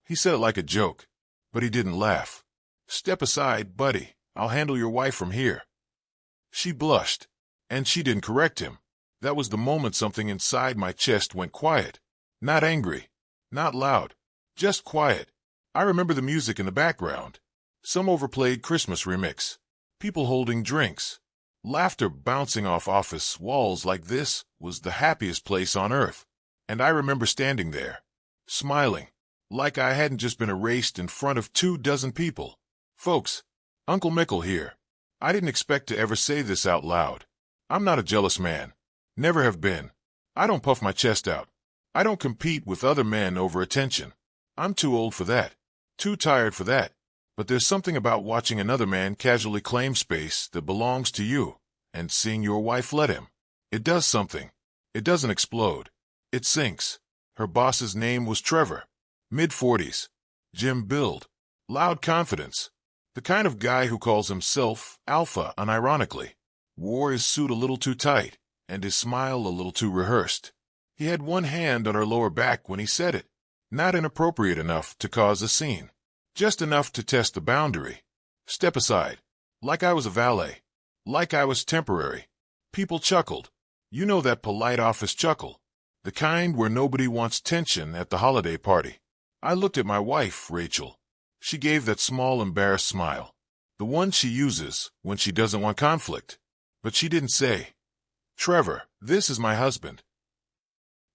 He said it like a joke, but he didn't laugh. "Step aside, buddy. I'll handle your wife from here." She blushed, and she didn't correct him. That was the moment something inside my chest went quiet. Not angry, not loud, just quiet. I remember the music in the background. Some overplayed Christmas remix. People holding drinks. Laughter bouncing off office walls. Like this was the happiest place on earth. And I remember standing there, smiling, like I hadn't just been erased in front of 24 people. "Folks, Uncle Mickle here. I didn't expect to ever say this out loud. I'm not a jealous man. Never have been. I don't puff my chest out. I don't compete with other men over attention. I'm too old for that. Too tired for that. But there's something about watching another man casually claim space that belongs to you, and seeing your wife let him. It does something. It doesn't explode. It sinks." Her boss's name was Trevor. Mid-40s. Gym build. Loud confidence. The kind of guy who calls himself alpha unironically. Wore his suit a little too tight, and his smile a little too rehearsed. He had one hand on her lower back when he said it. Not inappropriate enough to cause a scene. Just enough to test the boundary. "Step aside." Like I was a valet. Like I was temporary. People chuckled. You know that polite office chuckle. The kind where nobody wants tension at the holiday party. I looked at my wife, Rachel. She gave that small, embarrassed smile. The one she uses when she doesn't want conflict. But she didn't say, "Trevor, this is my husband."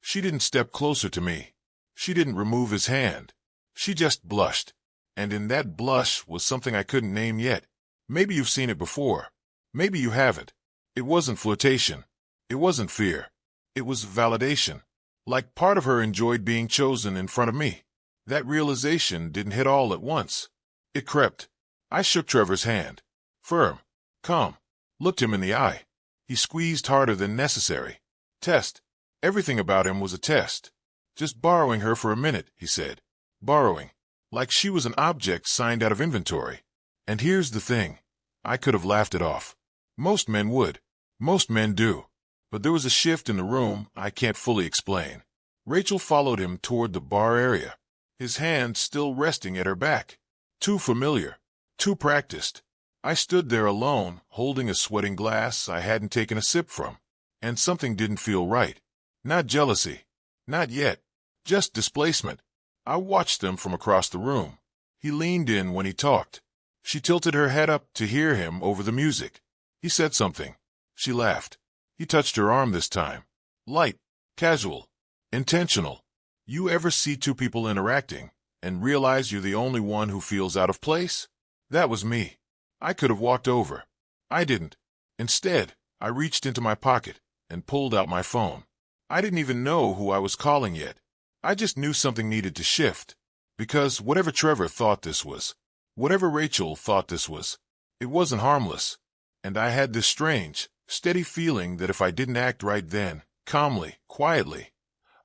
She didn't step closer to me. She didn't remove his hand. She just blushed. And in that blush was something I couldn't name yet. Maybe you've seen it before. Maybe you haven't. It wasn't flirtation. It wasn't fear. It was validation. Like part of her enjoyed being chosen in front of me. That realization didn't hit all at once. It crept. I shook Trevor's hand. Firm. Calm. Looked him in the eye. He squeezed harder than necessary. Test. Everything about him was a test. "Just borrowing her for a minute," he said. Borrowing. Like she was an object signed out of inventory. And here's the thing. I could have laughed it off. Most men would. Most men do. But there was a shift in the room I can't fully explain. Rachel followed him toward the bar area, his hand still resting at her back. Too familiar. Too practiced. I stood there alone, holding a sweating glass I hadn't taken a sip from. And something didn't feel right. Not jealousy. Not yet. Just displacement. I watched them from across the room. He leaned in when he talked. She tilted her head up to hear him over the music. He said something. She laughed. He touched her arm this time. Light. Casual. Intentional. You ever see two people interacting and realize you're the only one who feels out of place? That was me. I could have walked over. I didn't. Instead, I reached into my pocket and pulled out my phone. I didn't even know who I was calling yet. I just knew something needed to shift. Because whatever Trevor thought this was, whatever Rachel thought this was, it wasn't harmless. And I had this strange, steady feeling that if I didn't act right then, calmly, quietly,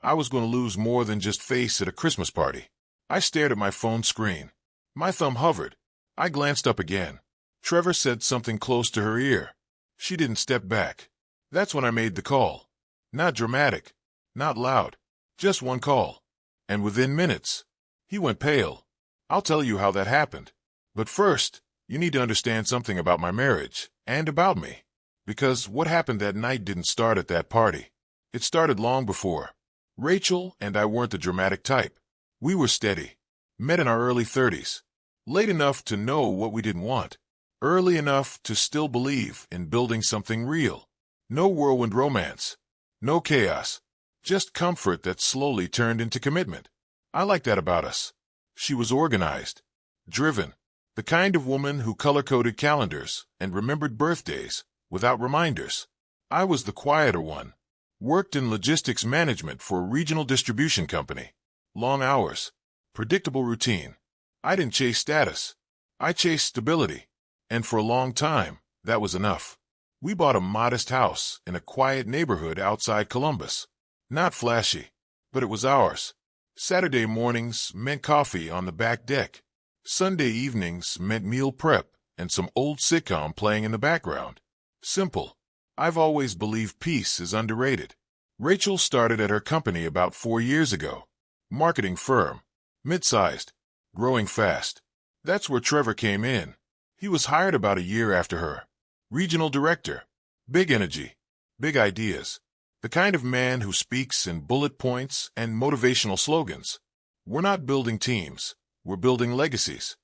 I was going to lose more than just face at a Christmas party. I stared at my phone screen. My thumb hovered. I glanced up again. Trevor said something close to her ear. She didn't step back. That's when I made the call. Not dramatic. Not loud. Just one call. And within minutes, he went pale. I'll tell you how that happened. But first, you need to understand something about my marriage and about me. Because what happened that night didn't start at that party. It started long before. Rachel and I weren't the dramatic type. We were steady. Met in our early 30s. Late enough to know what we didn't want. Early enough to still believe in building something real. No whirlwind romance. No chaos. Just comfort that slowly turned into commitment. I like that about us. She was organized. Driven. The kind of woman who color-coded calendars and remembered birthdays without reminders. I was the quieter one. Worked in logistics management for a regional distribution company. Long hours. Predictable routine. I didn't chase status. I chased stability. And for a long time, that was enough. We bought a modest house in a quiet neighborhood outside Columbus. Not flashy, but it was ours. Saturday mornings meant coffee on the back deck. Sunday evenings meant meal prep and some old sitcom playing in the background. Simple. I've always believed peace is underrated. Rachel started at her company about 4 years ago. Marketing firm. Mid-sized. growing fast. That's where Trevor came in. He was hired about a year after her. Regional director. Big energy. Big ideas. The kind of man who speaks in bullet points and motivational slogans. We're not building teams. We're building legacies.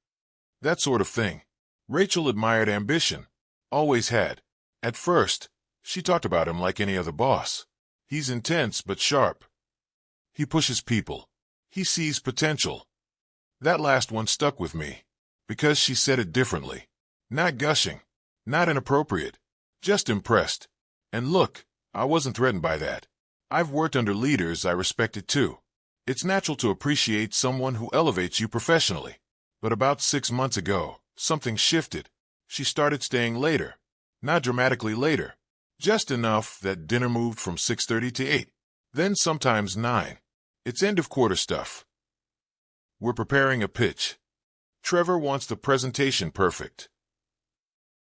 That sort of thing. Rachel admired ambition. Always had. At first, she talked about him like any other boss. He's intense but sharp. He pushes people. He sees potential. That last one stuck with me. Because she said it differently. Not gushing. Not inappropriate. Just impressed. And look, I wasn't threatened by that. I've worked under leaders I respected too. It's natural to appreciate someone who elevates you professionally. But about 6 months ago, something shifted. She started staying later. Not dramatically later. Just enough that dinner moved from 6:30 to 8. Then sometimes 9. It's end of quarter stuff. We're preparing a pitch. Trevor wants the presentation perfect.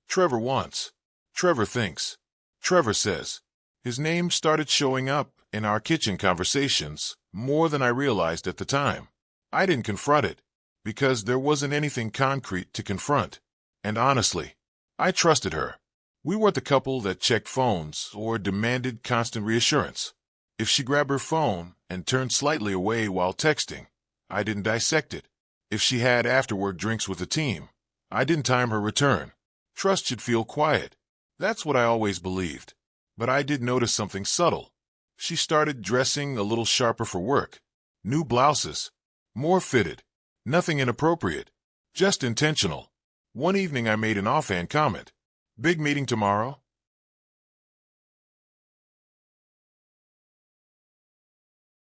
Trevor wants. Trevor thinks. Trevor says. His name started showing up in our kitchen conversations more than I realized at the time. I didn't confront it because there wasn't anything concrete to confront. And honestly, I trusted her. We weren't the couple that checked phones or demanded constant reassurance. If she grabbed her phone and turned slightly away while texting, I didn't dissect it. If she had after-work drinks with the team, I didn't time her return. Trust should feel quiet. That's what I always believed. But I did notice something subtle. She started dressing a little sharper for work. New blouses. More fitted. Nothing inappropriate. Just intentional. One evening I made an offhand comment. Big meeting tomorrow?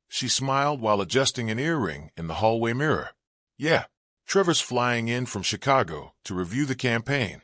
She smiled while adjusting an earring in the hallway mirror. Yeah, Trevor's flying in from Chicago to review the campaign.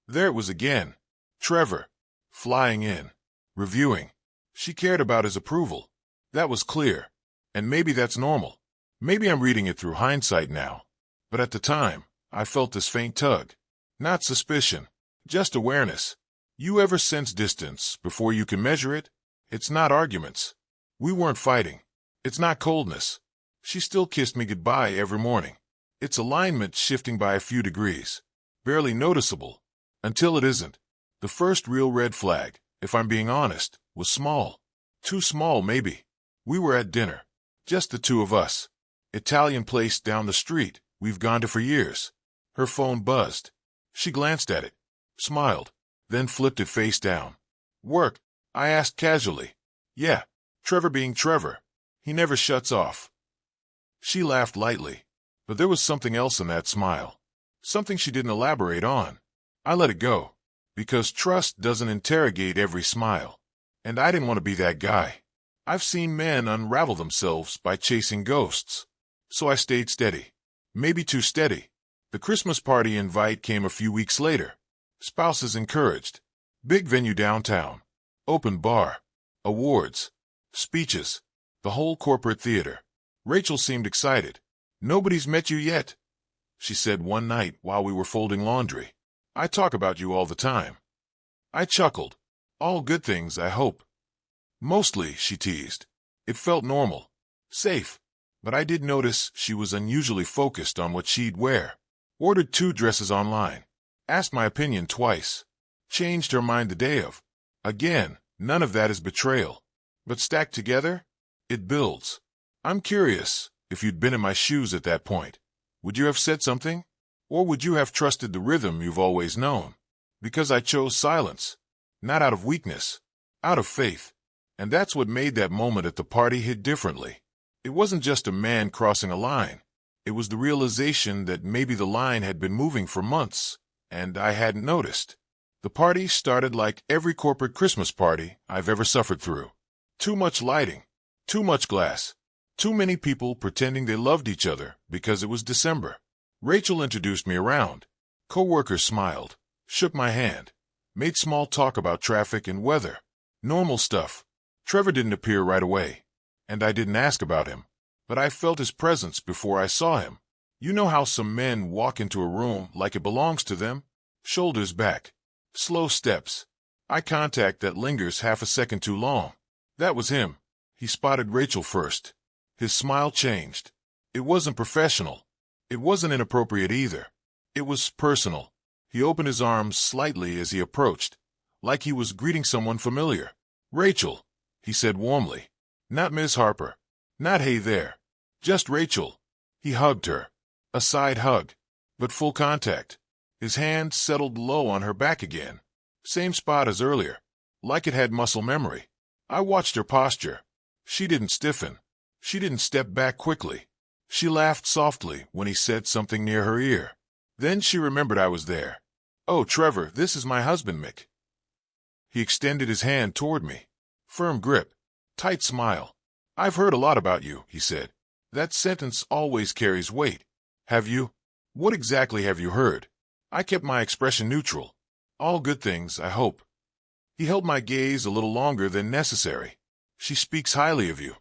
There it was again. Trevor. Flying in. Reviewing. She cared about his approval. That was clear. And maybe that's normal. Maybe I'm reading it through hindsight now. But at the time, I felt this faint tug. Not suspicion. Just awareness. You ever sense distance before you can measure it? It's not arguments. We weren't fighting. It's not coldness. She still kissed me goodbye every morning. It's alignment shifting by a few degrees. Barely noticeable. Until it isn't. The first real red flag, if I'm being honest, was small. Too small, maybe. We were at dinner. Just the two of us. Italian place down the street we've gone to for years. Her phone buzzed. She glanced at it. Smiled. Then flipped it face down. Work? I asked casually. Yeah. Trevor being Trevor. He never shuts off. She laughed lightly. But there was something else in that smile. Something she didn't elaborate on. I let it go. Because trust doesn't interrogate every smile. And I didn't want to be that guy. I've seen men unravel themselves by chasing ghosts. So I stayed steady. Maybe too steady. The Christmas party invite came a few weeks later. Spouses encouraged. Big venue downtown. Open bar. Awards. Speeches. The whole corporate theater. Rachel seemed excited. Nobody's met you yet, she said one night while we were folding laundry. I talk about you all the time. I chuckled. All good things, I hope. Mostly, she teased. It felt normal. Safe. But I did notice she was unusually focused on what she'd wear. Ordered 2 dresses online. Asked my opinion twice. Changed her mind the day of. Again, none of that is betrayal. But stacked together, it builds. I'm curious, if you'd been in my shoes at that point, would you have said something? Or would you have trusted the rhythm you've always known? Because I chose silence. Not out of weakness. Out of faith. And that's what made that moment at the party hit differently. It wasn't just a man crossing a line. It was the realization that maybe the line had been moving for months, and I hadn't noticed. The party started like every corporate Christmas party I've ever suffered through. Too much lighting. Too much glass. Too many people pretending they loved each other because it was December. Rachel introduced me around. Co-workers smiled, shook my hand, made small talk about traffic and weather. Normal stuff. Trevor didn't appear right away, and I didn't ask about him, but I felt his presence before I saw him. You know how some men walk into a room like it belongs to them? Shoulders back. Slow steps. Eye contact that lingers half a second too long. That was him. He spotted Rachel first. His smile changed. It wasn't professional. It wasn't inappropriate either. It was personal. He opened his arms slightly as he approached, like he was greeting someone familiar. "Rachel," he said warmly. "Not Miss Harper. Not hey there. Just Rachel." He hugged her. A side hug, but full contact. His hand settled low on her back again. Same spot as earlier, like it had muscle memory. I watched her posture. She didn't stiffen. She didn't step back quickly. She laughed softly when he said something near her ear. Then she remembered I was there. "Oh, Trevor, this is my husband, Mick." He extended his hand toward me. Firm grip. Tight smile. "I've heard a lot about you," he said. "That sentence always carries weight." "Have you? What exactly have you heard?" I kept my expression neutral. "All good things, I hope." He held my gaze a little longer than necessary. "She speaks highly of you."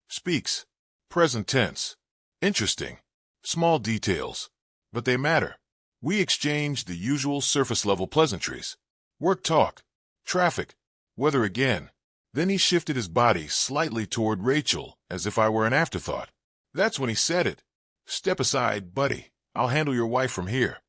Speaks. Present tense. Interesting. Small details. But they matter. We exchanged the usual surface-level pleasantries. Work talk. Traffic. Weather again. Then he shifted his body slightly toward Rachel, as if I were an afterthought. That's when he said it. "Step aside, buddy. I'll handle your wife from here."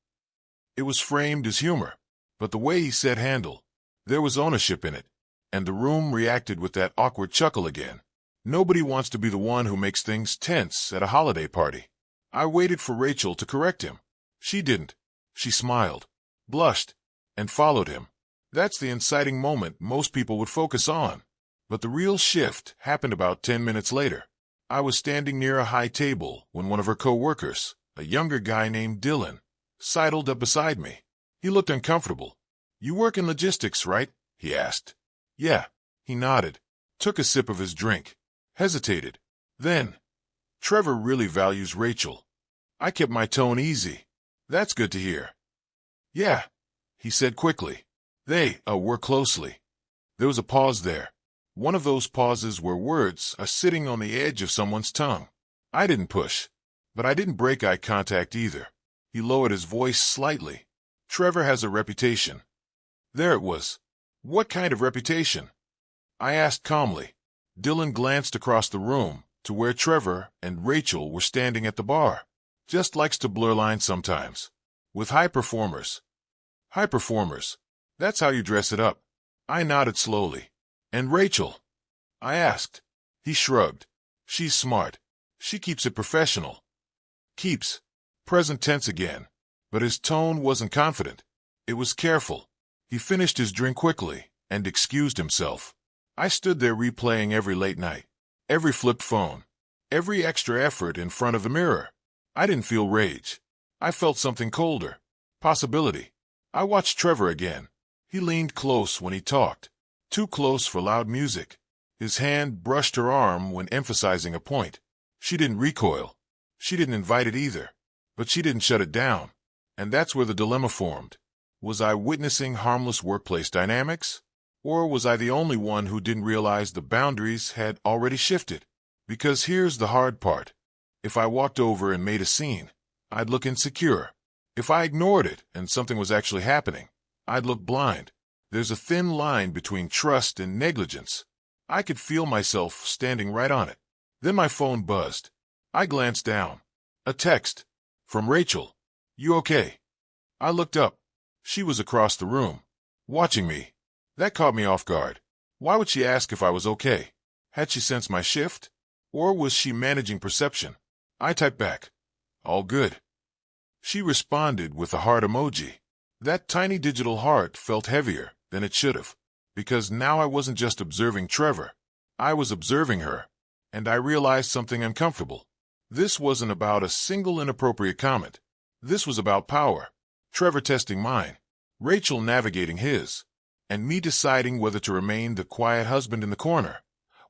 It was framed as humor, but the way he said handle, there was ownership in it, and the room reacted with that awkward chuckle again. Nobody wants to be the one who makes things tense at a holiday party. I waited for Rachel to correct him. She didn't. She smiled, blushed, and followed him. That's the inciting moment most people would focus on. But the real shift happened about 10 minutes later. I was standing near a high table when one of her co-workers, a younger guy named Dylan, sidled up beside me. He looked uncomfortable. "You work in logistics, right?" he asked. "Yeah." He nodded, took a sip of his drink, hesitated. Then, "Trevor really values Rachel." I kept my tone easy. "That's good to hear." "Yeah," he said quickly. "They work closely." There was a pause there. One of those pauses where words are sitting on the edge of someone's tongue. I didn't push, but I didn't break eye contact either. He lowered his voice slightly. "Trevor has a reputation." There it was. What kind of reputation? I asked calmly. Dylan glanced across the room to where Trevor and Rachel were standing at the bar. "Just likes to blur lines sometimes. With high performers." "High performers. That's how you dress it up." I nodded slowly. "And Rachel?" I asked. He shrugged. "She's smart. She keeps it professional." Keeps. Present tense again. But his tone wasn't confident. It was careful. He finished his drink quickly and excused himself. I stood there replaying every late night, every flipped phone, every extra effort in front of the mirror. I didn't feel rage. I felt something colder. Possibility. I watched Trevor again. He leaned close when he talked. Too close for loud music. His hand brushed her arm when emphasizing a point. She didn't recoil. She didn't invite it either. But she didn't shut it down. And that's where the dilemma formed. Was I witnessing harmless workplace dynamics? Or was I the only one who didn't realize the boundaries had already shifted? Because here's the hard part. If I walked over and made a scene, I'd look insecure. If I ignored it and something was actually happening, I'd look blind. There's a thin line between trust and negligence. I could feel myself standing right on it. Then my phone buzzed. I glanced down. A text. From Rachel. "You okay?" I looked up. She was across the room, watching me. That caught me off guard. Why would she ask if I was okay? Had she sensed my shift? Or was she managing perception? I typed back, "All good." She responded with a heart emoji. That tiny digital heart felt heavier than it should have, because now I wasn't just observing Trevor. I was observing her, and I realized something uncomfortable. This wasn't about a single inappropriate comment. This was about power. Trevor testing mine, Rachel navigating his, and me deciding whether to remain the quiet husband in the corner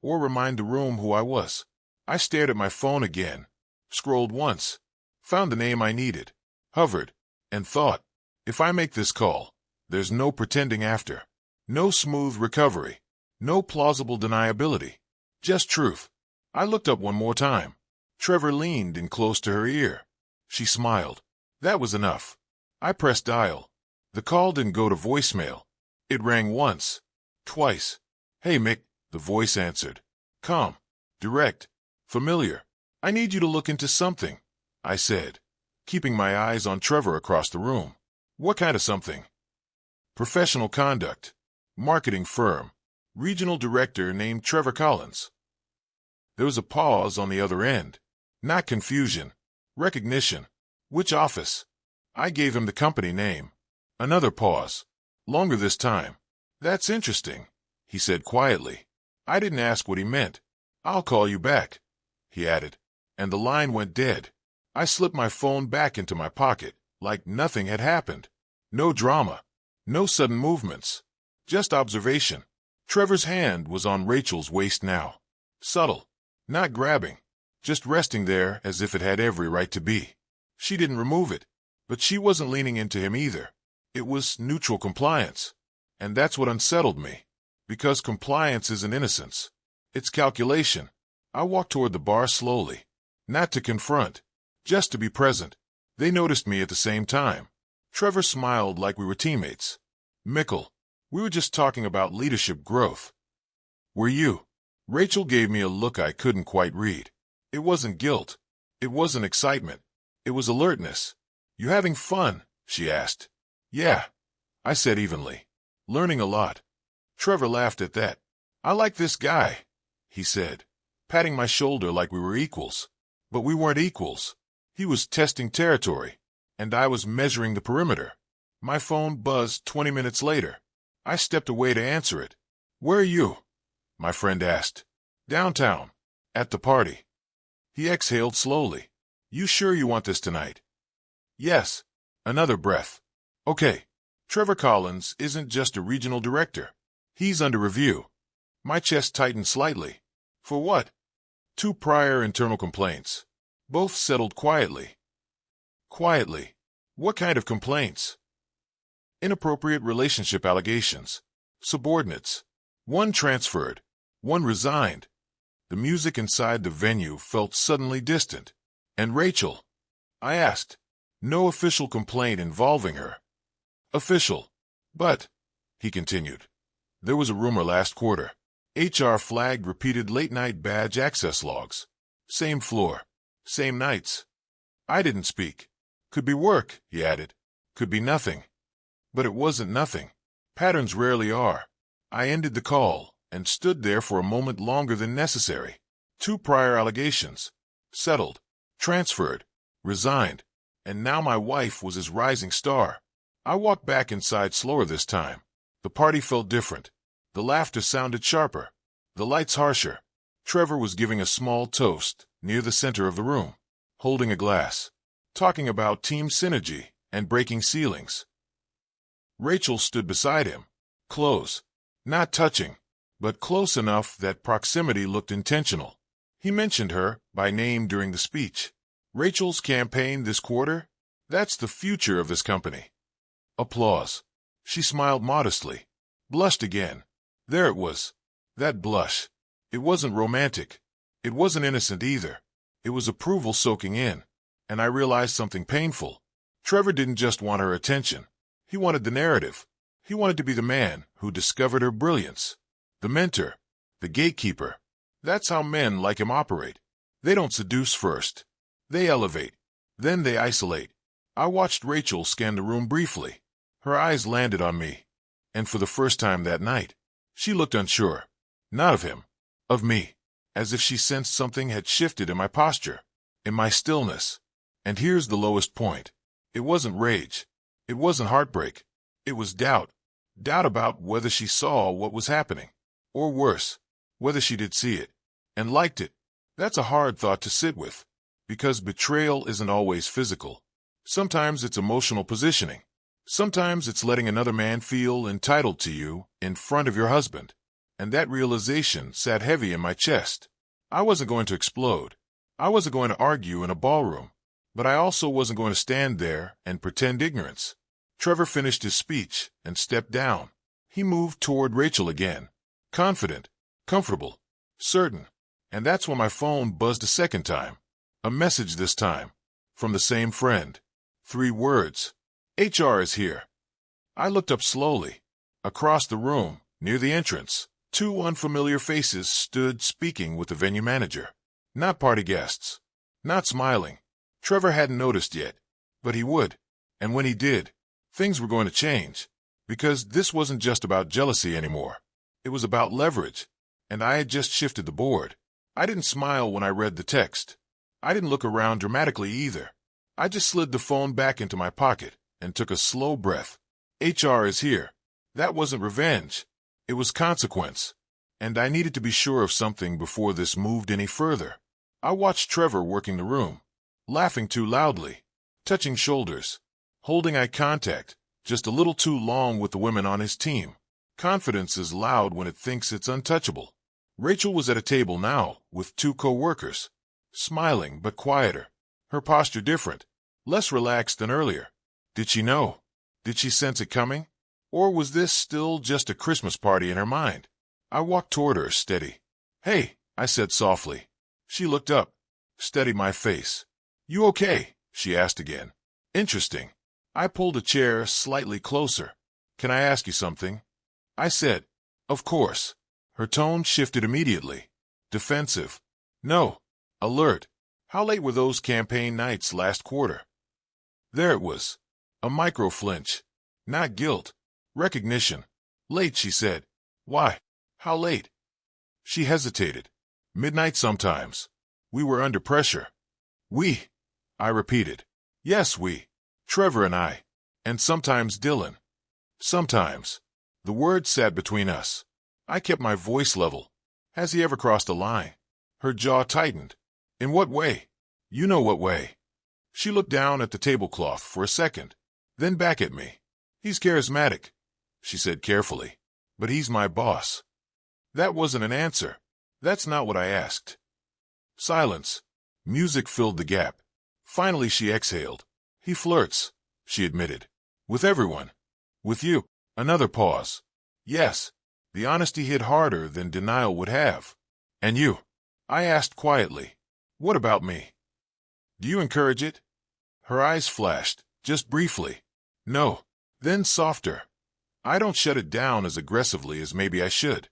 or remind the room who I was. I stared at my phone again, scrolled once, found the name I needed, hovered, and thought, if I make this call, there's no pretending after, no smooth recovery, no plausible deniability, just truth. I looked up one more time. Trevor leaned in close to her ear. She smiled. That was enough. I pressed dial. The call didn't go to voicemail. It rang once, twice. "Hey, Mick," the voice answered. Calm, direct, familiar. "I need you to look into something," I said. keeping my eyes on Trevor across the room. What kind of something? Professional conduct. Marketing firm. Regional director named Trevor Collins. There was a pause on the other end. Not confusion. Recognition. Which office? I gave him the company name. Another pause. Longer this time. That's interesting, he said quietly. I didn't ask what he meant. I'll call you back, he added, and the line went dead. I slipped my phone back into my pocket, like nothing had happened. No drama. No sudden movements. Just observation. Trevor's hand was on Rachel's waist now. Subtle. Not grabbing. Just resting there as if it had every right to be. She didn't remove it, but she wasn't leaning into him either. It was neutral compliance. And that's what unsettled me. Because compliance isn't innocence. It's calculation. I walked toward the bar slowly. Not to confront. Just to be present. They noticed me at the same time. Trevor smiled like we were teammates. Mickle, we were just talking about leadership growth. Were you? Rachel gave me a look I couldn't quite read. It wasn't guilt. It wasn't excitement. It was alertness. You having fun? She asked. Yeah, I said evenly. Learning a lot. Trevor laughed at that. I like this guy, he said, patting my shoulder like we were equals. But we weren't equals. He was testing territory, and I was measuring the perimeter. My phone buzzed 20 minutes later. I stepped away to answer it. Where are you? My friend asked. Downtown. At the party. He exhaled slowly. You sure you want this tonight? Yes. Another breath. Okay. Trevor Collins isn't just a regional director. He's under review. My chest tightened slightly. For what? 2 prior internal complaints. Both settled quietly. Quietly. What kind of complaints? Inappropriate relationship allegations. Subordinates. One transferred. One resigned. The music inside the venue felt suddenly distant. And Rachel? I asked. No official complaint involving her. Official. But, he continued, there was a rumor last quarter. HR flagged repeated late-night badge access logs. Same floor. Same nights. I didn't speak. Could be work, he added. Could be nothing. But it wasn't nothing. Patterns rarely are. I ended the call and stood there for a moment longer than necessary. 2 prior allegations. Settled. Transferred. Resigned. And now my wife was his rising star. I walked back inside slower this time. The party felt different. The laughter sounded sharper. The lights harsher. Trevor was giving a small toast near the center of the room, holding a glass, talking about team synergy and breaking ceilings. Rachel stood beside him, close, not touching, but close enough that proximity looked intentional. He mentioned her by name during the speech. Rachel's campaign this quarter? That's the future of this company. Applause. She smiled modestly, blushed again. There it was. That blush. It wasn't romantic. It wasn't innocent either. It was approval soaking in. And I realized something painful. Trevor didn't just want her attention. He wanted the narrative. He wanted to be the man who discovered her brilliance. The mentor. The gatekeeper. That's how men like him operate. They don't seduce first. They elevate. Then they isolate. I watched Rachel scan the room briefly. Her eyes landed on me. And for the first time that night, she looked unsure. Not of him. Of me. As if she sensed something had shifted in my posture. In my stillness. And here's the lowest point. It wasn't rage. It wasn't heartbreak. It was doubt. Doubt about whether she saw what was happening. Or worse, whether she did see it. And liked it. That's a hard thought to sit with. Because betrayal isn't always physical. Sometimes it's emotional positioning. Sometimes it's letting another man feel entitled to you in front of your husband. And that realization sat heavy in my chest. I wasn't going to explode. I wasn't going to argue in a ballroom. But I also wasn't going to stand there and pretend ignorance. Trevor finished his speech and stepped down. He moved toward Rachel again. Confident, comfortable, certain. And that's when my phone buzzed a second time. A message this time. From the same friend. 3 words. HR is here. I looked up slowly. Across the room, near the entrance, 2 unfamiliar faces stood speaking with the venue manager. Not party guests. Not smiling. Trevor hadn't noticed yet. But he would. And when he did, things were going to change. Because this wasn't just about jealousy anymore. It was about leverage. And I had just shifted the board. I didn't smile when I read the text. I didn't look around dramatically either. I just slid the phone back into my pocket and took a slow breath. HR is here. That wasn't revenge. It was consequence. And I needed to be sure of something before this moved any further. I watched Trevor working the room, laughing too loudly, touching shoulders, holding eye contact, just a little too long with the women on his team. Confidence is loud when it thinks it's untouchable. Rachel was at a table now with 2 co-workers, smiling but quieter, her posture different, less relaxed than earlier. Did she know? Did she sense it coming? Or was this still just a Christmas party in her mind? I walked toward her, steady. "Hey," I said softly. She looked up, steadied my face. "You okay?" she asked again. "Interesting." I pulled a chair slightly closer. "Can I ask you something?" I said. "Of course." Her tone shifted immediately. Defensive. No. Alert. "How late were those campaign nights last quarter?" There it was. A micro flinch. Not guilt. Recognition. "Late," she said. "Why? How late?" She hesitated. "Midnight sometimes. We were under pressure." "We?" I repeated. "Yes, we. Trevor and I. And sometimes Dylan." "Sometimes." The word sat between us. I kept my voice level. "Has he ever crossed a line?" Her jaw tightened. "In what way?" "You know what way." She looked down at the tablecloth for a second, then back at me. "He's charismatic," she said carefully. "But he's my boss." That wasn't an answer. That's not what I asked. Silence. Music filled the gap. Finally she exhaled. "He flirts," she admitted. "With everyone." "With you." Another pause. "Yes." The honesty hit harder than denial would have. "And you?" I asked quietly. "What about me?" "Do you encourage it?" Her eyes flashed, just briefly. "No." Then softer. "I don't shut it down as aggressively as maybe I should."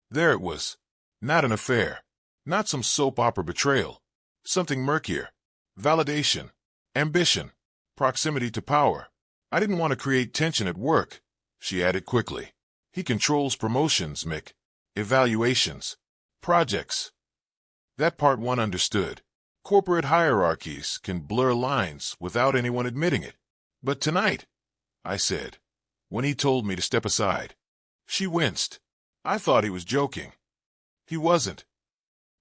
There it was. Not an affair. Not some soap opera betrayal. Something murkier. Validation. Ambition. Proximity to power. I didn't want to create tension at work, she added quickly. "He controls promotions, Mick. Evaluations. Projects." That part one understood. Corporate hierarchies can blur lines without anyone admitting it. "But tonight," I said, when he told me to step aside. She winced. I thought he was joking. He wasn't.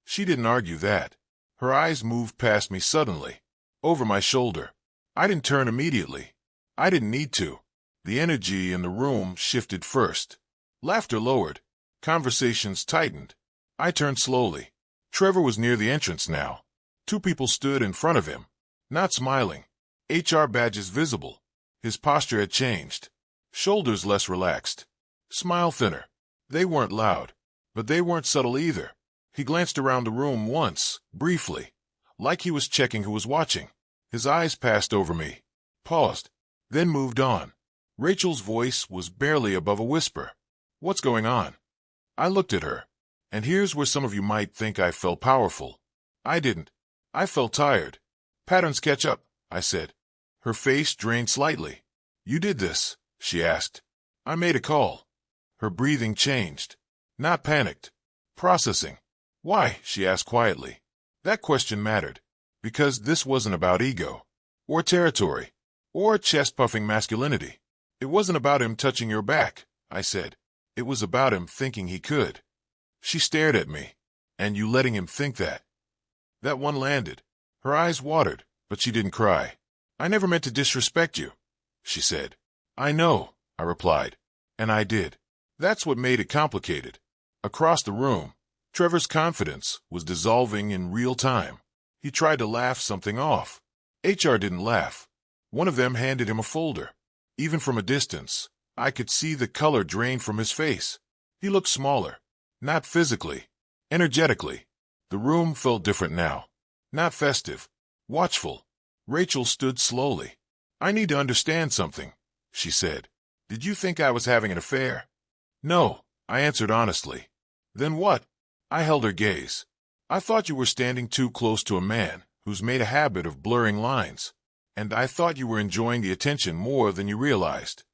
She didn't argue that. Her eyes moved past me suddenly, over my shoulder. I didn't turn immediately. I didn't need to. The energy in the room shifted first. Laughter lowered. Conversations tightened. I turned slowly. Trevor was near the entrance now. 2 people stood in front of him, not smiling. HR badges visible. His posture had changed. Shoulders less relaxed. Smile thinner. They weren't loud, but they weren't subtle either. He glanced around the room once, briefly, like he was checking who was watching. His eyes passed over me, paused, then moved on. Rachel's voice was barely above a whisper. "What's going on?" I looked at her. And here's where some of you might think I felt powerful. I didn't. I felt tired. "Patterns catch up," I said. Her face drained slightly. "You did this?" she asked. "I made a call." Her breathing changed. Not panicked. Processing. "Why?" she asked quietly. That question mattered. Because this wasn't about ego. Or territory. Or chest-puffing masculinity. It wasn't about him touching your back, I said. It was about him thinking he could. She stared at me. "And you letting him think that?" That one landed. Her eyes watered, but she didn't cry. "I never meant to disrespect you," she said. "I know," I replied. And I did. That's what made it complicated. Across the room, Trevor's confidence was dissolving in real time. He tried to laugh something off. HR didn't laugh. One of them handed him a folder. Even from a distance, I could see the color drain from his face. He looked smaller. Not physically. Energetically. The room felt different now. Not festive. Watchful. Rachel stood slowly. "I need to understand something," she said. "Did you think I was having an affair?" "No," I answered honestly. "Then what?" I held her gaze. "I thought you were standing too close to a man who's made a habit of blurring lines." and I thought you were enjoying the attention more than you realized."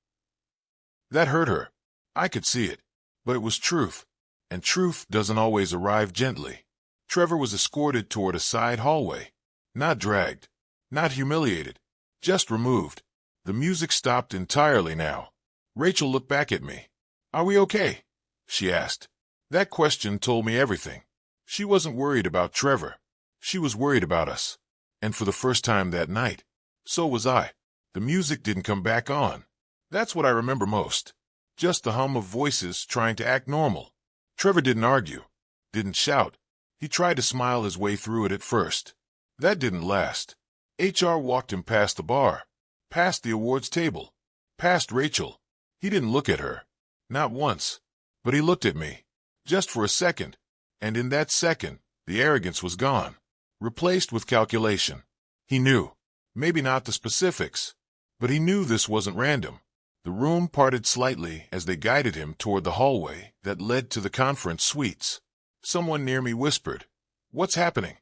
That hurt her. I could see it. But it was truth, and truth doesn't always arrive gently. Trevor was escorted toward a side hallway. Not dragged, not humiliated, just removed. The music stopped entirely now. Rachel looked back at me. "Are we okay?" she asked. That question told me everything. She wasn't worried about Trevor. She was worried about us. And for the first time that night, so was I. The music didn't come back on. That's what I remember most. Just the hum of voices trying to act normal. Trevor didn't argue, didn't shout. He tried to smile his way through it at first. That didn't last. HR walked him past the bar, past the awards table, past Rachel. He didn't look at her. Not once. But he looked at me. Just for a second. And in that second, the arrogance was gone, replaced with calculation. He knew. Maybe not the specifics, but he knew this wasn't random. The room parted slightly as they guided him toward the hallway that led to the conference suites. Someone near me whispered, "What's happening?"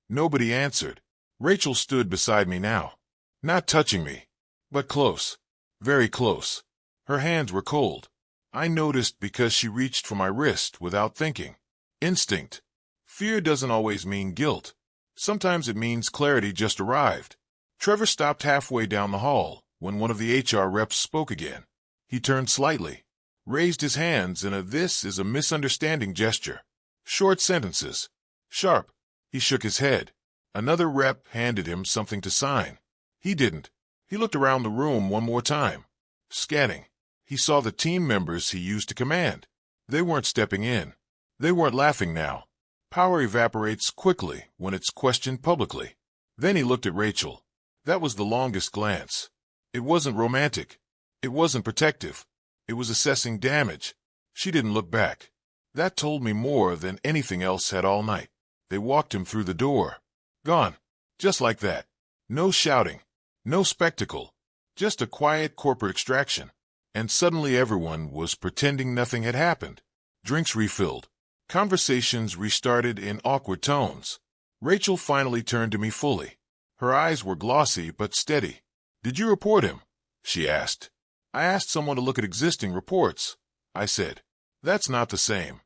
Nobody answered. Rachel stood beside me now, not touching me, but close, very close. Her hands were cold. I noticed because she reached for my wrist without thinking. Instinct. Fear doesn't always mean guilt. Sometimes it means clarity just arrived. Trevor stopped halfway down the hall when one of the HR reps spoke again. He turned slightly, raised his hands in a "this is a misunderstanding" gesture. Short sentences. Sharp. He shook his head. Another rep handed him something to sign. He didn't. He looked around the room one more time. Scanning. He saw the team members he used to command. They weren't stepping in. They weren't laughing now. Power evaporates quickly when it's questioned publicly. Then he looked at Rachel. That was the longest glance. It wasn't romantic. It wasn't protective. It was assessing damage. She didn't look back. That told me more than anything else had all night. They walked him through the door. Gone. Just like that. No shouting. No spectacle. Just a quiet corporate extraction. And suddenly everyone was pretending nothing had happened. Drinks refilled. Conversations restarted in awkward tones. Rachel finally turned to me fully. Her eyes were glossy but steady. "Did you report him?" she asked. "I asked someone to look at existing reports," I said. "That's not the same."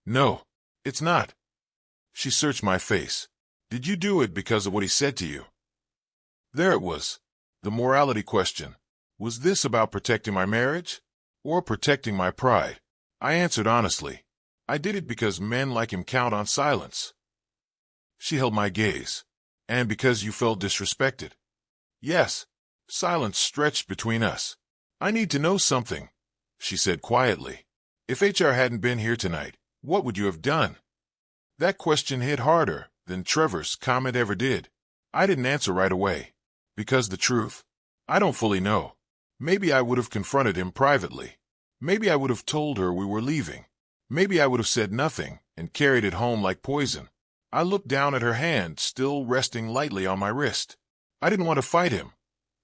"No, it's not." She searched my face. "Did you do it because of what he said to you?" There it was. The morality question. Was this about protecting my marriage or protecting my pride? I answered honestly. I did it because men like him count on silence. She held my gaze. "And because you felt disrespected?" "Yes." Silence stretched between us. "I need to know something," she said quietly. "If HR hadn't been here tonight, what would you have done?" That question hit harder than Trevor's comment ever did. I didn't answer right away. Because the truth, I don't fully know. Maybe I would have confronted him privately. Maybe I would have told her we were leaving. Maybe I would have said nothing and carried it home like poison. I looked down at her hand, still resting lightly on my wrist. "I didn't want to fight him,"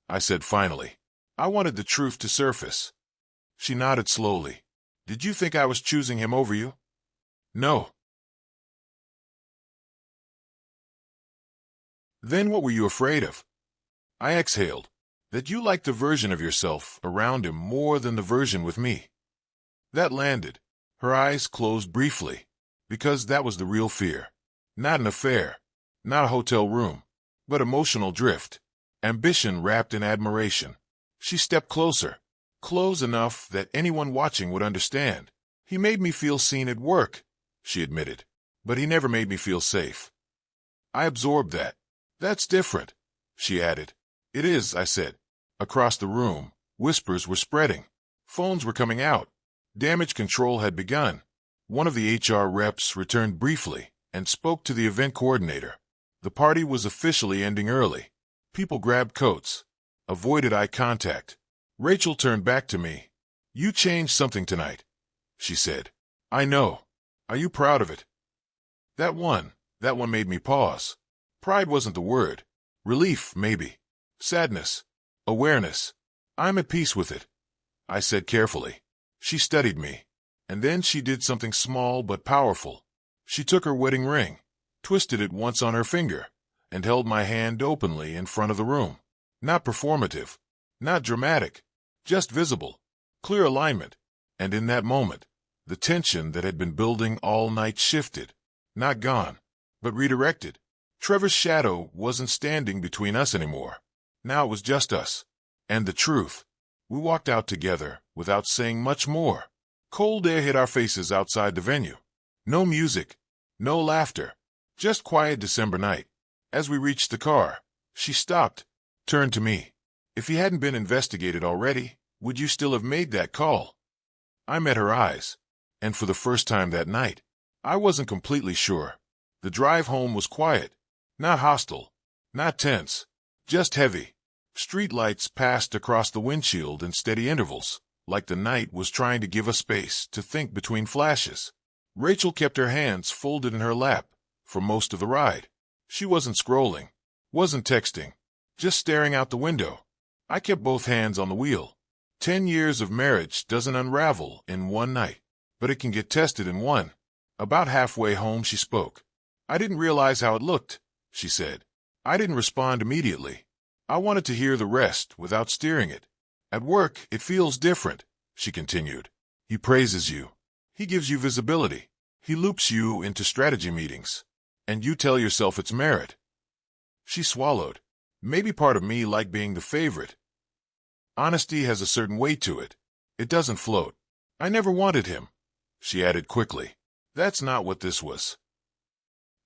I said finally. "I wanted the truth to surface." She nodded slowly. "Did you think I was choosing him over you?" "No." "Then what were you afraid of?" I exhaled. "That you liked the version of yourself around him more than the version with me." That landed. Her eyes closed briefly. Because that was the real fear. Not an affair. Not a hotel room. But emotional drift. Ambition wrapped in admiration. She stepped closer. Close enough that anyone watching would understand. "He made me feel seen at work," she admitted. "But he never made me feel safe." I absorbed that. "That's different," she added. "It is," I said. Across the room, whispers were spreading. Phones were coming out. Damage control had begun. One of the HR reps returned briefly and spoke to the event coordinator. The party was officially ending early. People grabbed coats, avoided eye contact. Rachel turned back to me. "You changed something tonight," she said. "I know. Are you proud of it?" That one made me pause. Pride wasn't the word. Relief, maybe. Sadness. Awareness. "I'm at peace with it," I said carefully. She studied me. And then she did something small but powerful. She took her wedding ring, twisted it once on her finger, and held my hand openly in front of the room. Not performative, not dramatic, just visible, clear alignment. And in that moment, the tension that had been building all night shifted, not gone, but redirected. Trevor's shadow wasn't standing between us anymore. Now it was just us. And the truth. We walked out together without saying much more. Cold air hit our faces outside the venue. No music, no laughter, just quiet December night. As we reached the car, she stopped, turned to me. If he hadn't been investigated already, would you still have made that call? I met her eyes, and for the first time that night, I wasn't completely sure. The drive home was quiet, not hostile, not tense, just heavy. Street lights passed across the windshield in steady intervals, like the night was trying to give us space to think between flashes. Rachel kept her hands folded in her lap for most of the ride. She wasn't scrolling, wasn't texting, just staring out the window. I kept both hands on the wheel. 10 years of marriage doesn't unravel in one night, but it can get tested in one. About halfway home she spoke. I didn't realize how it looked, she said. I didn't respond immediately. I wanted to hear the rest without steering it. At work, it feels different, she continued. He praises you. He gives you visibility. He loops you into strategy meetings. And you tell yourself it's merit. She swallowed. Maybe part of me liked being the favorite. Honesty has a certain weight to it. It doesn't float. I never wanted him, she added quickly. That's not what this was.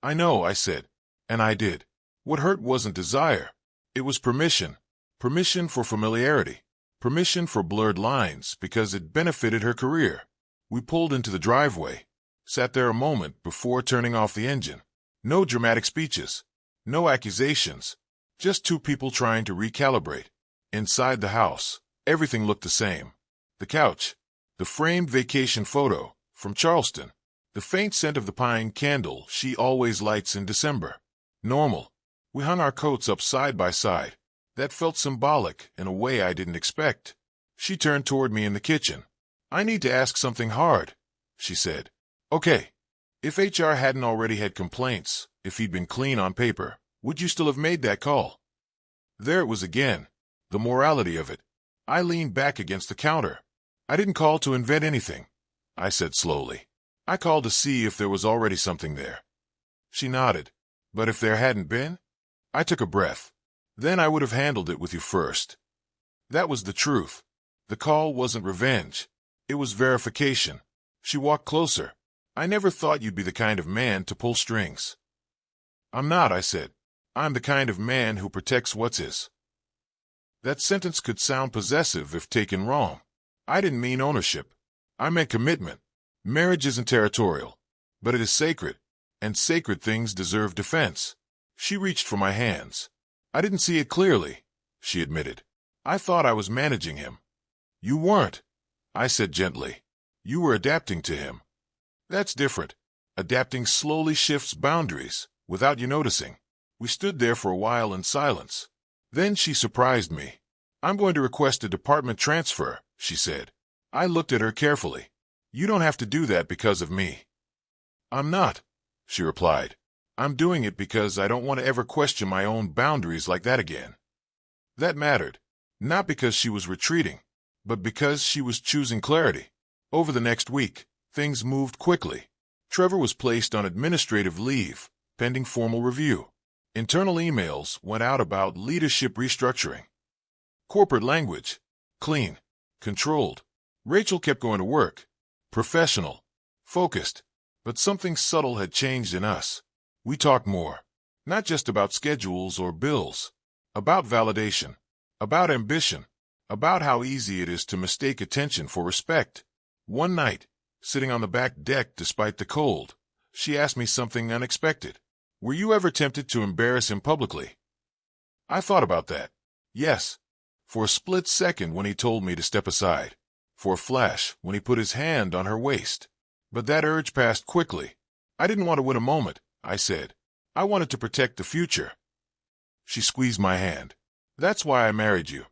I know, I said. And I did. What hurt wasn't desire. It was permission. Permission for familiarity. Permission for blurred lines because it benefited her career. We pulled into the driveway, sat there a moment before turning off the engine. No dramatic speeches. No accusations. Just two people trying to recalibrate. Inside the house, everything looked the same. The couch, the framed vacation photo from Charleston, the faint scent of the pine candle she always lights in December. Normal. We hung our coats up side by side. That felt symbolic in a way I didn't expect. She turned toward me in the kitchen. I need to ask something hard, she said. Okay. If HR hadn't already had complaints, if he'd been clean on paper, would you still have made that call? There it was again. The morality of it. I leaned back against the counter. I didn't call to invent anything, I said slowly. I called to see if there was already something there. She nodded. But if there hadn't been? I took a breath. Then I would have handled it with you first. That was the truth. The call wasn't revenge. It was verification. She walked closer. I never thought you'd be the kind of man to pull strings. I'm not, I said. I'm the kind of man who protects what's his. That sentence could sound possessive if taken wrong. I didn't mean ownership. I meant commitment. Marriage isn't territorial, but it is sacred, and sacred things deserve defense. She reached for my hands. I didn't see it clearly, she admitted. I thought I was managing him. You weren't, I said gently. You were adapting to him. That's different. Adapting slowly shifts boundaries, without you noticing. We stood there for a while in silence. Then she surprised me. I'm going to request a department transfer, she said. I looked at her carefully. You don't have to do that because of me. I'm not, she replied. I'm doing it because I don't want to ever question my own boundaries like that again. That mattered, not because she was retreating, but because she was choosing clarity. Over the next week, things moved quickly. Trevor was placed on administrative leave, pending formal review. Internal emails went out about leadership restructuring. Corporate language, clean, controlled. Rachel kept going to work, professional, focused, but something subtle had changed in us. We talked more, not just about schedules or bills, about validation, about ambition, about how easy it is to mistake attention for respect. One night, sitting on the back deck despite the cold, she asked me something unexpected. Were you ever tempted to embarrass him publicly? I thought about that. Yes. For a split second when he told me to step aside. For a flash when he put his hand on her waist. But that urge passed quickly. I didn't want to win a moment, I said. I wanted to protect the future. She squeezed my hand. That's why I married you.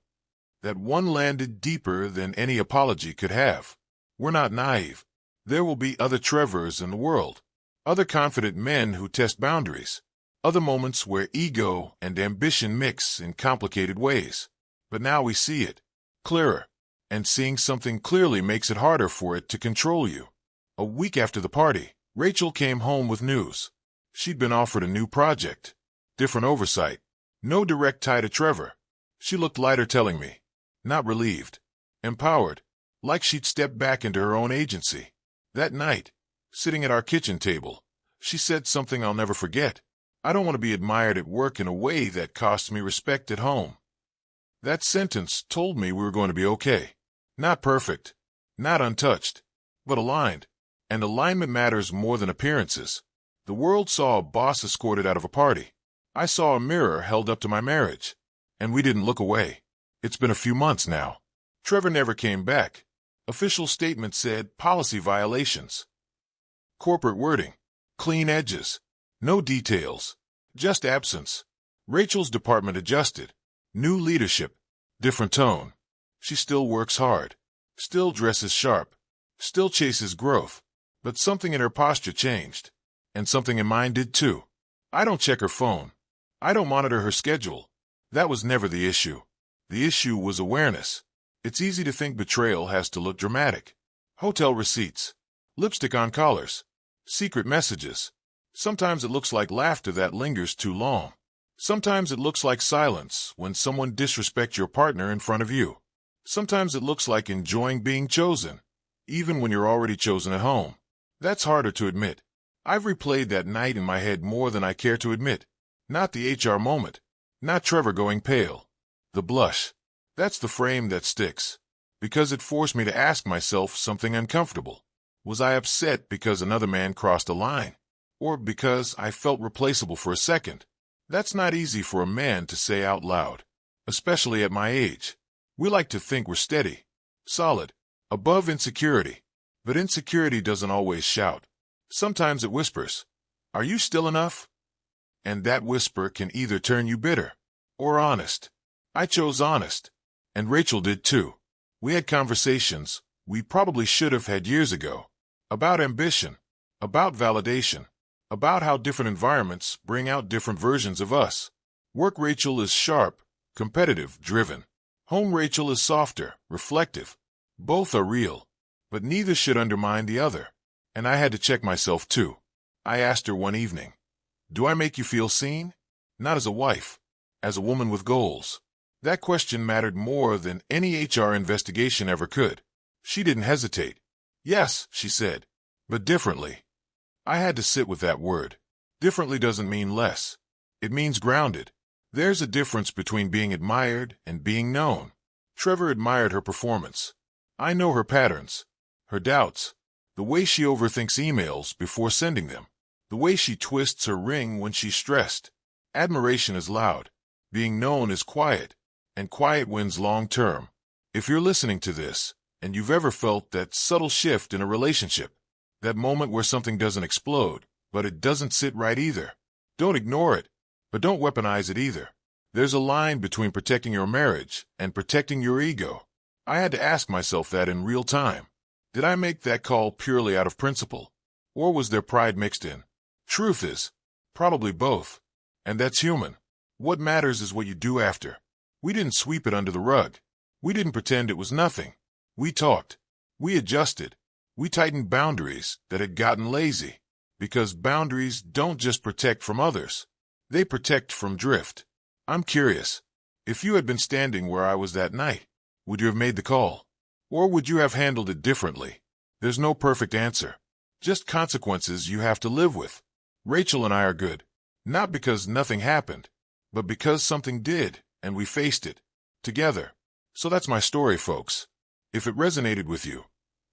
That one landed deeper than any apology could have. We're not naive. There will be other Trevors in the world. Other confident men who test boundaries. Other moments where ego and ambition mix in complicated ways. But now we see it clearer, and seeing something clearly makes it harder for it to control you. A week after the party, Rachel came home with news. She'd been offered a new project. Different oversight. No direct tie to Trevor. She looked lighter, telling me. Not relieved. Empowered. Like she'd stepped back into her own agency. That night, sitting at our kitchen table, she said something I'll never forget. I don't want to be admired at work in a way that costs me respect at home. That sentence told me we were going to be okay. Not perfect. Not untouched. But aligned. And alignment matters more than appearances. The world saw a boss escorted out of a party. I saw a mirror held up to my marriage. And we didn't look away. It's been a few months now. Trevor never came back. Official statement said policy violations. Corporate wording. Clean edges. No details. Just absence. Rachel's department adjusted. New leadership. Different tone. She still works hard. Still dresses sharp. Still chases growth. But something in her posture changed. And something in mine did too. I don't check her phone. I don't monitor her schedule. That was never the issue. The issue was awareness. It's easy to think betrayal has to look dramatic. Hotel receipts. Lipstick on collars. Secret messages. Sometimes it looks like laughter that lingers too long. Sometimes it looks like silence when someone disrespects your partner in front of you. Sometimes it looks like enjoying being chosen, even when you're already chosen at home. That's harder to admit. I've replayed that night in my head more than I care to admit. Not the HR moment. Not Trevor going pale. The blush. That's the frame that sticks. Because it forced me to ask myself something uncomfortable. Was I upset because another man crossed a line? Or because I felt replaceable for a second? That's not easy for a man to say out loud. Especially at my age. We like to think we're steady. Solid. Above insecurity. But insecurity doesn't always shout. Sometimes it whispers. Are you still enough? And that whisper can either turn you bitter or honest. I chose honest. And Rachel did too. We had conversations we probably should have had years ago. About ambition. About validation. About how different environments bring out different versions of us. Work Rachel is sharp, competitive, driven. Home Rachel is softer, reflective. Both are real. But neither should undermine the other. And I had to check myself too. I asked her one evening, do I make you feel seen? Not as a wife. As a woman with goals. That question mattered more than any HR investigation ever could. She didn't hesitate. Yes, she said. But differently. I had to sit with that word. Differently doesn't mean less. It means grounded. There's a difference between being admired and being known. Trevor admired her performance. I know her patterns. Her doubts. The way she overthinks emails before sending them. The way she twists her ring when she's stressed. Admiration is loud. Being known is quiet. And quiet wins long term. If you're listening to this, and you've ever felt that subtle shift in a relationship, that moment where something doesn't explode, but it doesn't sit right either, don't ignore it, but don't weaponize it either. There's a line between protecting your marriage and protecting your ego. I had to ask myself that in real time. Did I make that call purely out of principle? Or was there pride mixed in? Truth is, probably both. And that's human. What matters is what you do after. We didn't sweep it under the rug. We didn't pretend it was nothing. We talked. We adjusted. We tightened boundaries that had gotten lazy. Because boundaries don't just protect from others. They protect from drift. I'm curious. If you had been standing where I was that night, would you have made the call? Or would you have handled it differently? There's no perfect answer. Just consequences you have to live with. Rachel and I are good. Not because nothing happened, but because something did, and we faced it. Together. So that's my story, folks. If it resonated with you,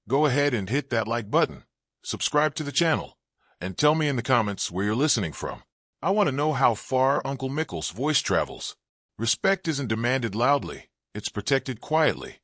go ahead and hit that like button, subscribe to the channel, and tell me in the comments where you're listening from. I want to know how far Uncle Mickle's voice travels. Respect isn't demanded loudly, it's protected quietly.